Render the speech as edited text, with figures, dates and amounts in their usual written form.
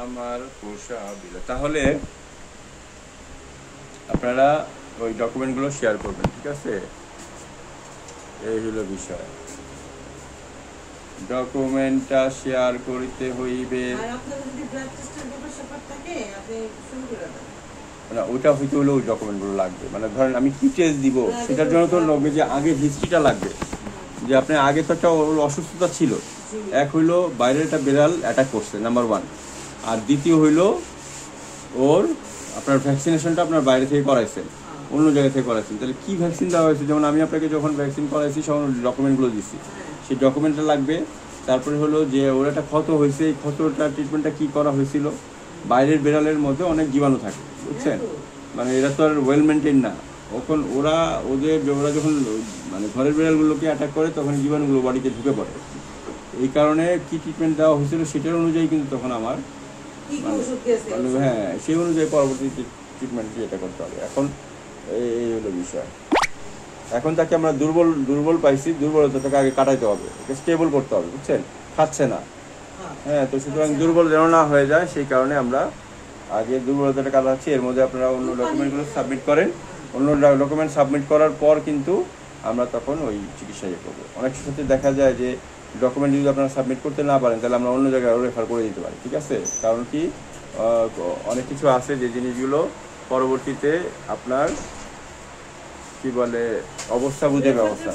আমার পোষা বিড়াল। তাহলে আপনারা ওই ডকুমেন্টগুলো শেয়ার করবেন, ঠিক আছে? এই হলো বিষয়, ডকুমেন্টটা শেয়ার করিতে হইবে। না, ওইটা হইতে হলে ওই ডকুমেন্টগুলো লাগবে। মানে ধরেন আমি কি টেস্ট দিব সেটার জন্য তো লাগবে যে আগে হিস্ট্রিটা লাগবে, যে আপনার আগে তো একটা অসুস্থতা ছিল, এক হইলো বাইরের একটা বিড়াল অ্যাটাক করছে, নাম্বার ওয়ান। আর দ্বিতীয় হইলো ওর আপনার ভ্যাকসিনেশনটা আপনার বাইরে থেকে করাইছেন, অন্য জায়গা থেকে করাইছেন। তাহলে কী ভ্যাকসিন দেওয়া হয়েছে, যেমন আমি আপনাকে যখন ভ্যাকসিন করাইছি তখন ডকুমেন্টগুলো দিচ্ছি, সেই ডকুমেন্টটা লাগবে। তারপরে হলো যে ওর একটা ক্ষত হয়েছে, এই ক্ষতটা ট্রিটমেন্টটা কী করা হয়েছিল। বাইরের বিড়ালের মধ্যে অনেক জীবাণু থাকে, বুঝছেন? মানে এরা তো আর ওয়েল মেনটেন না। তখন ওরা যখন মানে ঘরের বিড়ালগুলোকে অ্যাটাক করে তখন জীবাণুগুলো বডিতে ঢুকে পড়ে। এই কারণে কী ট্রিটমেন্ট দেওয়া হয়েছিল সেটার অনুযায়ী কিন্তু তখন আমার হ্যাঁ সেই অনুযায়ী পরবর্তী ট্রিটমেন্ট এটা করতে হবে। এখন এই হলো বিষয়। এখন তাকে আমরা দুর্বল পাইছি, দুর্বলতাটাকে আগে কাটাইতে হবে, ওকে স্টেবল করতে হবে, বুঝছেন? খাচ্ছে না, হ্যাঁ, তো সুতরাং দুর্বল যেন না হয়ে যায় সেই কারণে আমরা আগে দুর্বলতাটা কাটাচ্ছি। এর মধ্যে আপনারা অন্য ডকুমেন্টগুলো সাবমিট করেন, অন্য ডকুমেন্ট সাবমিট করার পর কিন্তু আমরা তখন ওই চিকিৎসা করবো। অনেক ক্ষেত্রে দেখা যায় যে ডকুমেন্ট যদি আপনারা সাবমিট করতে না পারেন তাহলে আমরা অন্য জায়গায় রেফার করে দিতে পারি, ঠিক আছে? কারণ কি অনেক কিছু আছে যে জিনিসগুলো পরবর্তীতে আপনার কি বলে অবস্থা বুঝে ব্যবস্থা।